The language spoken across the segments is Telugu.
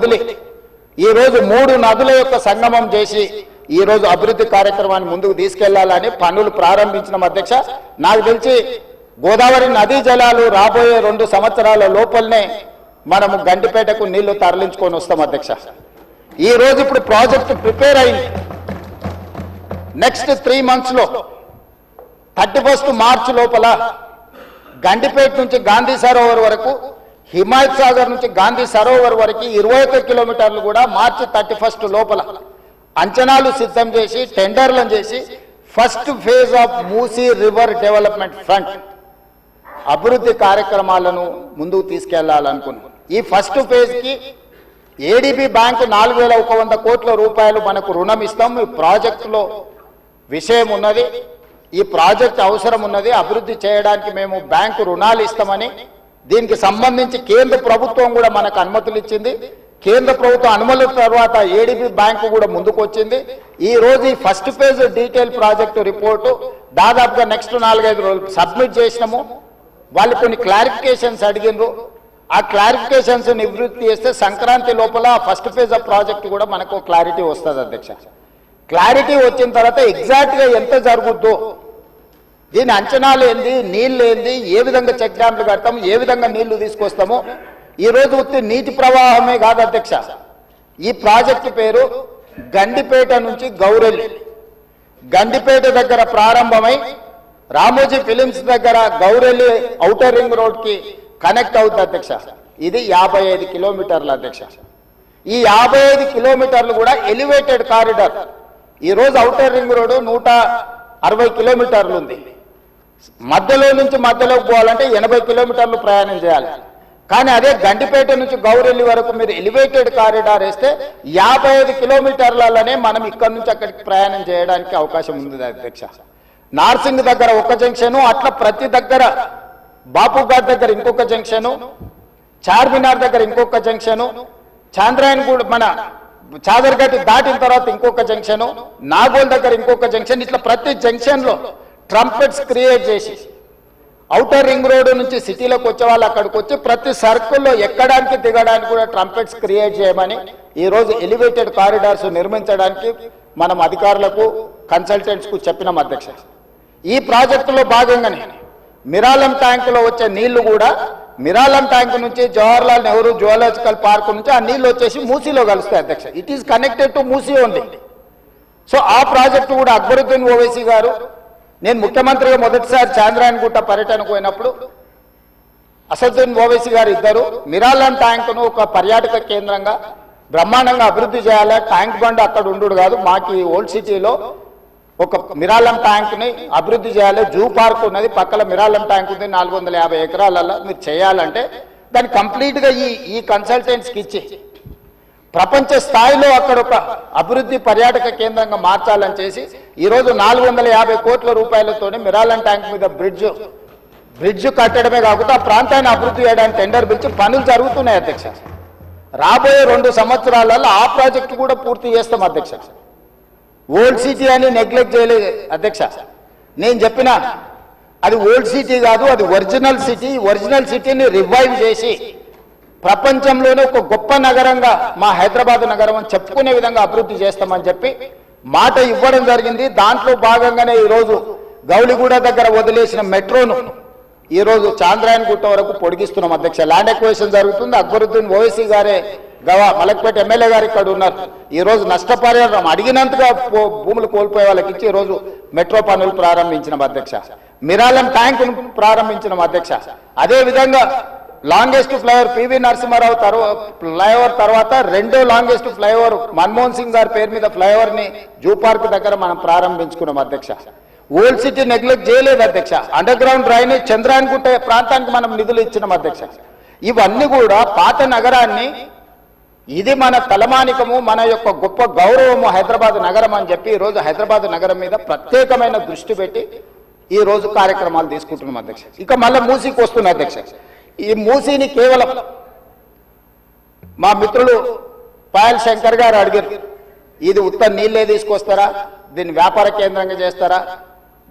వదిలి ఈరోజు 3 నదుల యొక్క సంగమం చేసి ఈరోజు అభివృద్ధి కార్యక్రమాన్ని ముందుకు తీసుకెళ్లాలని పనులు ప్రారంభించిన అధ్యక్ష. నాకు తెలిసి గోదావరి నదీ జలాలు రాబోయే 2 సంవత్సరాల లోపలనే మనము గండిపేటకు నీళ్లు తరలించుకొని వస్తాం అధ్యక్ష. ఈ రోజు ఇప్పుడు ప్రాజెక్టు ప్రిపేర్ అయింది. నెక్స్ట్ 3 months లో 31 మార్చి లోపల గండిపేట నుంచి గాంధీ సరోవర్ వరకు, హిమాయత్ సాగర్ నుంచి గాంధీ సరోవర్ వరకు 21 కిలోమీటర్లు కూడా మార్చి 31 లోపల అంచనాలు సిద్ధం చేసి టెండర్లను చేసి first phase of Musi river development front అభివృద్ధి కార్యక్రమాలను ముందుకు తీసుకెళ్లాలనుకున్నాం. ఈ ఫస్ట్ ఫేజ్కి ఏడీబీ బ్యాంకు 4100 కోట్ల రూపాయలు మనకు రుణం ఇస్తాం. ఈ ప్రాజెక్టులో విషయం ఉన్నది, ఈ ప్రాజెక్ట్ అవసరం ఉన్నది, అభివృద్ధి చేయడానికి మేము బ్యాంకు రుణాలు ఇస్తామని దీనికి సంబంధించి కేంద్ర ప్రభుత్వం కూడా మనకు అనుమతులు ఇచ్చింది. కేంద్ర ప్రభుత్వం అనుమతుల తర్వాత ఏడీబీ బ్యాంకు కూడా ముందుకు వచ్చింది. ఈ రోజు ఈ first phase detail project report దాదాపుగా నెక్స్ట్ 4-5 రోజులు సబ్మిట్ చేసినాము. వాళ్ళు కొన్ని క్లారిఫికేషన్స్ అడిగినారు. ఆ క్లారిఫికేషన్స్ నివృత్తి చేస్తే సంక్రాంతి లోపల ఫస్ట్ ఫేజ్ ఆఫ్ ప్రాజెక్టు కూడా మనకు క్లారిటీ వస్తుంది అధ్యక్ష. క్లారిటీ వచ్చిన తర్వాత ఎగ్జాక్ట్గా ఎంత జరుగుద్దో, దీని అంచనాలు ఏంది, నీళ్ళు ఏంది, ఏ విధంగా చెక్ డ్యామ్లు కడతాము, ఏ విధంగా నీళ్లు తీసుకొస్తాము. ఈరోజు ఉత్తి నీటి ప్రవాహమే కాదు అధ్యక్ష, ఈ ప్రాజెక్టు పేరు గండిపేట నుంచి గౌరెల్లి. గండిపేట దగ్గర ప్రారంభమై రామోజీ ఫిలిమ్స్ దగ్గర గౌరెల్లి ఔటర్ రింగ్ రోడ్కి కనెక్ట్ అవుతుంది అధ్యక్ష. ఇది 55 కిలోమీటర్లు అధ్యక్ష. ఈ 55 కిలోమీటర్లు కూడా ఎలివేటెడ్ కారిడార్. ఈరోజు ఔటర్ రింగ్ రోడ్డు 160 కిలోమీటర్లు ఉంది. మధ్యలో నుంచి మధ్యలోకి పోవాలంటే 80 కిలోమీటర్లు ప్రయాణం చేయాలి. కానీ అదే గండిపేట నుంచి గౌరెల్లి వరకు మీరు ఎలివేటెడ్ కారిడార్ వేస్తే 55 కిలోమీటర్లలోనే మనం ఇక్కడ నుంచి అక్కడికి ప్రయాణం చేయడానికి అవకాశం ఉంది అధ్యక్ష. నార్సింగ్ దగ్గర ఒక జంక్షను, అట్లా ప్రతి దగ్గర బాపుఘాట్ దగ్గర ఇంకొక జంక్షను, చార్మినార్ దగ్గర ఇంకొక జంక్షను, చాంద్రాయన్గూడ మన చాదర్ఘట్ దాటిన తర్వాత ఇంకొక జంక్షను, నాగోల్ దగ్గర ఇంకొక జంక్షన్, ఇట్లా ప్రతి జంక్షన్లో ట్రంపెట్స్ క్రియేట్ చేసి ఔటర్ రింగ్ రోడ్ నుంచి సిటీలోకి వచ్చే వాళ్ళు అక్కడికి వచ్చి ప్రతి సర్కిల్లో ఎక్కడానికి దిగడానికి కూడా ట్రంపెట్స్ క్రియేట్ చేయమని ఈరోజు ఎలివేటెడ్ కారిడార్స్ నిర్మించడానికి మనం అధికారులకు కన్సల్టెంట్స్కు చెప్పినాం అధ్యక్ష. ఈ ప్రాజెక్టులో భాగంగానే మిరాలం ట్యాంకులో వచ్చే నీళ్లు కూడా మిరాలం ట్యాంక్ నుంచి జవహర్లాల్ నెహ్రూ జువాలజికల్ పార్క్ నుంచి ఆ నీళ్లు వచ్చేసి మూసీలో కలుస్తాయి అధ్యక్ష. It is connected to Musi only. So ఆ ప్రాజెక్టు కూడా అక్బరుద్దీన్ ఓవైసీ గారు, నేను ముఖ్యమంత్రిగా మొదటిసారి చాంద్రాయన్గుట్ట పర్యటనకు పోయినప్పుడు అసదుద్దీన్ ఓవైసీ గారు ఇద్దరు మిరాలం ట్యాంకును ఒక పర్యాటక కేంద్రంగా బ్రహ్మాండంగా అభివృద్ధి చేయాలి, ట్యాంక్ బండ్ అక్కడ ఉండు కాదు, మాకు ఈ ఓల్డ్ సిటీలో ఒక మిరాలం ట్యాంక్ని అభివృద్ధి చేయాలి, జూ పార్క్ ఉన్నది, పక్కన మిరాలం ట్యాంక్ ఉంది 450 ఎకరాలలో, మీరు చేయాలంటే దాన్ని కంప్లీట్గా ఈ కన్సల్టెంట్స్కి ఇచ్చి ప్రపంచ స్థాయిలో అక్కడ ఒక అభివృద్ధి పర్యాటక కేంద్రంగా మార్చాలని చేసి ఈరోజు 450 కోట్ల రూపాయలతోనే మిరాలం ట్యాంక్ మీద బ్రిడ్జ్ కట్టడమే కాకుండా ఆ ప్రాంతాన్ని అభివృద్ధి చేయడానికి టెండర్ పిలిచి పనులు జరుగుతున్నాయి అధ్యక్ష. రాబోయే 2 సంవత్సరాలలో ఆ ప్రాజెక్టు కూడా పూర్తి చేస్తాం అధ్యక్ష. ఓల్డ్ సిటీ అని నెగ్లెక్ట్ చేయలేదు అధ్యక్ష. నేను చెప్పిన అది ఓల్డ్ సిటీ కాదు, అది ఒరిజినల్ సిటీ. ఒరిజినల్ సిటీని రివైవ్ చేసి ప్రపంచంలోనే ఒక గొప్ప నగరంగా మా హైదరాబాద్ నగరం అని చెప్పుకునే విధంగా అభివృద్ధి చేస్తామని చెప్పి మాట ఇవ్వడం జరిగింది. దాంట్లో భాగంగానే ఈరోజు గౌలిగూడ దగ్గర వదిలేసిన మెట్రోను ఈరోజు చాంద్రాయన్గుట్ట వరకు పొడిగిస్తున్నాం అధ్యక్ష. ల్యాండ్ ఎక్వేషన్ జరుగుతుంది. అక్బరుద్దీన్ ఓవైసీ గారే మలక్పేట ఎమ్మెల్యే గారు ఇక్కడ ఉన్నారు. ఈరోజు నష్టపరిహారం అడిగినంతగా భూములు కోల్పోయే వాళ్ళకి ఇచ్చి ఈరోజు మెట్రో పనులు ప్రారంభించిన అధ్యక్ష. మిరాలం ట్యాంకును ప్రారంభించిన అధ్యక్ష. అదేవిధంగా longest flyover PV Narasimharao flyover తర్వాత 2వ లాంగెస్ట్ ఫ్లైఓవర్ మన్మోహన్ సింగ్ గారి పేరు మీద ఫ్లైఓవర్ని జూ పార్క్ దగ్గర మనం ప్రారంభించుకున్నాం అధ్యక్ష. ఓల్డ్ సిటీ నెగ్లెక్ట్ చేయలేదు అధ్యక్ష. అండర్ గ్రౌండ్ డ్రైనేజ్ చంద్రాయన్గుట్ట ప్రాంతానికి మనం నిధులు ఇచ్చినాం అధ్యక్ష. ఇవన్నీ కూడా పాత నగరాన్ని, ఇది మన తలమానికము, మన యొక్క గొప్ప గౌరవము హైదరాబాద్ నగరం అని చెప్పి ఈరోజు హైదరాబాద్ నగరం మీద ప్రత్యేకమైన దృష్టి పెట్టి ఈరోజు కార్యక్రమాలు తీసుకుంటున్నాం అధ్యక్ష. ఇక మళ్ళీ మూసీకి వస్తున్న అధ్యక్ష. ఈ మూసీని కేవలం మా మిత్రులు పాయల్ శంకర్ గారు అడిగారు, ఇది ఉత్త నీళ్ళే తీసుకొస్తారా, దీన్ని వ్యాపార కేంద్రంగా చేస్తారా?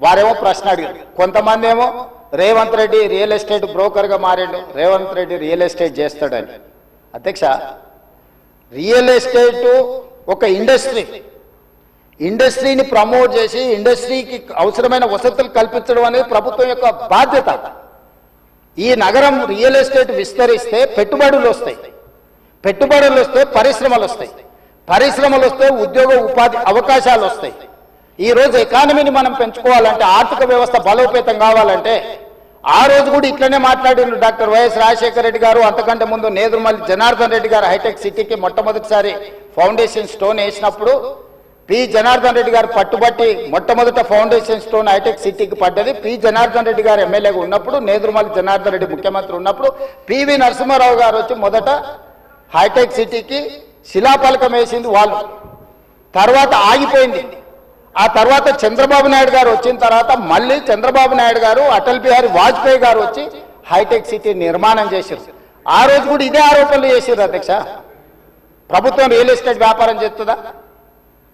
వారేమో ప్రశ్న అడిగారు. కొంతమంది ఏమో రేవంత్ రెడ్డి రియల్ ఎస్టేట్ బ్రోకర్గా మారిండు, రేవంత్ రెడ్డి రియల్ ఎస్టేట్ చేస్తాడని. అధ్యక్ష, రియల్ ఎస్టేట్ ఒక ఇండస్ట్రీని ప్రమోట్ చేసి ఇండస్ట్రీకి అవసరమైన వసతులు కల్పించడం అనేది ప్రభుత్వం యొక్క బాధ్యత. ఈ నగరం రియల్ ఎస్టేట్ విస్తరిస్తే పెట్టుబడులు వస్తాయి, పరిశ్రమలు వస్తే ఉద్యోగ ఉపాధి అవకాశాలు వస్తాయి. ఈరోజు ఎకానమీని మనం పెంచుకోవాలంటే, ఆర్థిక వ్యవస్థ బలోపేతం కావాలంటే, ఆ రోజు కూడా ఇట్లనే మాట్లాడిన డాక్టర్ వైఎస్ రాజశేఖర రెడ్డి గారు, అంతకంటే ముందు నేదురుమల్లి జనార్దన్ రెడ్డి గారు హైటెక్ సిటీకి మొట్టమొదటిసారి ఫౌండేషన్ స్టోన్ వేసినప్పుడు పి జనార్దన్ రెడ్డి గారు పట్టుబట్టి మొట్టమొదట ఫౌండేషన్ స్టోన్ హైటెక్ సిటీకి పడ్డది. పి జనార్దన్ రెడ్డి గారు ఎమ్మెల్యేగా ఉన్నప్పుడు, నేదురుమల్లి జనార్దన్ రెడ్డి ముఖ్యమంత్రి ఉన్నప్పుడు పివి నరసింహారావు గారు వచ్చి మొదట హైటెక్ సిటీకి శిలాఫలకం వేసింది వాళ్ళు. తర్వాత ఆగిపోయింది. ఆ తర్వాత చంద్రబాబు నాయుడు గారు వచ్చిన తర్వాత మళ్ళీ చంద్రబాబు నాయుడు గారు, అటల్ బిహారీ వాజ్పేయి గారు వచ్చి హైటెక్ సిటీ నిర్మాణం చేశారు. ఆ రోజు కూడా ఇదే ఆరోపణలు చేశారు అధ్యక్ష. ప్రభుత్వం రియల్ ఎస్టేట్ వ్యాపారం చేస్తుందా?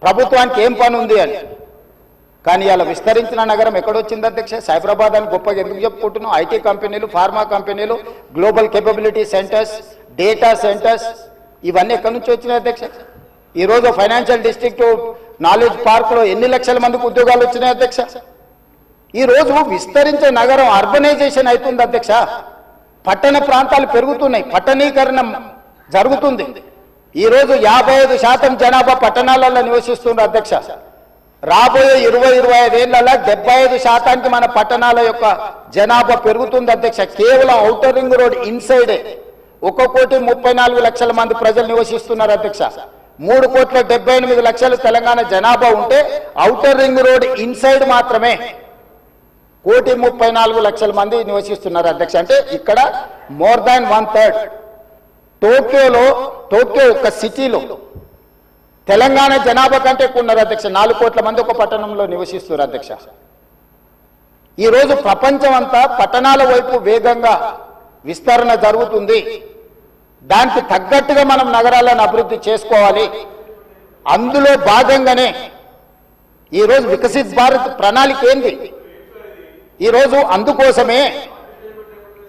ప్రభుత్వానికి ఏం పని ఉంది అని. కానీ ఇలా విస్తరించిన నగరం ఎక్కడొచ్చింది అధ్యక్ష? సైబరాబాద్ అని గొప్పగా ఎందుకు చెప్పుకుంటున్నాం? ఐటీ కంపెనీలు, ఫార్మా కంపెనీలు, global capability centres, data centres, ఇవన్నీ ఎక్కడి నుంచి వచ్చినాయి అధ్యక్ష? ఈరోజు ఫైనాన్షియల్ డిస్ట్రిక్ట్, నాలెడ్జ్ పార్క్లో ఎన్ని లక్షల మందికి ఉద్యోగాలు వచ్చినాయి అధ్యక్ష? ఈరోజు విస్తరించే నగరం అర్బనైజేషన్ అవుతుంది అధ్యక్ష. పట్టణ ప్రాంతాలు పెరుగుతున్నాయి, పట్టణీకరణ జరుగుతుంది. ఈరోజు 55% జనాభా పట్టణాలలో నివసిస్తున్నారు అధ్యక్ష. రాబోయే 20-25 ఏళ్లలో 75% మన పట్టణాల యొక్క జనాభా పెరుగుతుంది అధ్యక్ష. కేవలం ఔటర్ రింగ్ రోడ్ ఇన్సైడే 1,34,00,000 మంది ప్రజలు నివసిస్తున్నారు అధ్యక్ష. 3,78,00,000 తెలంగాణ జనాభా ఉంటే ఔటర్ రింగ్ రోడ్ ఇన్సైడ్ మాత్రమే 1,34,00,000 మంది నివసిస్తున్నారు అధ్యక్ష. అంటే ఇక్కడ మోర్ దాన్ 1/3. టోక్యో ఒక సిటీలో తెలంగాణ జనాభా కంటే ఎక్కువ ఉన్నారు అధ్యక్ష. 4 కోట్ల మంది ఒక పట్టణంలో నివసిస్తున్నారు అధ్యక్ష. ఈరోజు ప్రపంచం అంతా పట్టణాల వైపు వేగంగా విస్తరణ జరుగుతుంది. దానికి తగ్గట్టుగా మనం నగరాలను అభివృద్ధి చేసుకోవాలి. అందులో భాగంగానే ఈరోజు వికసిత్ భారత్ ప్రణాళిక ఏంది? ఈరోజు అందుకోసమే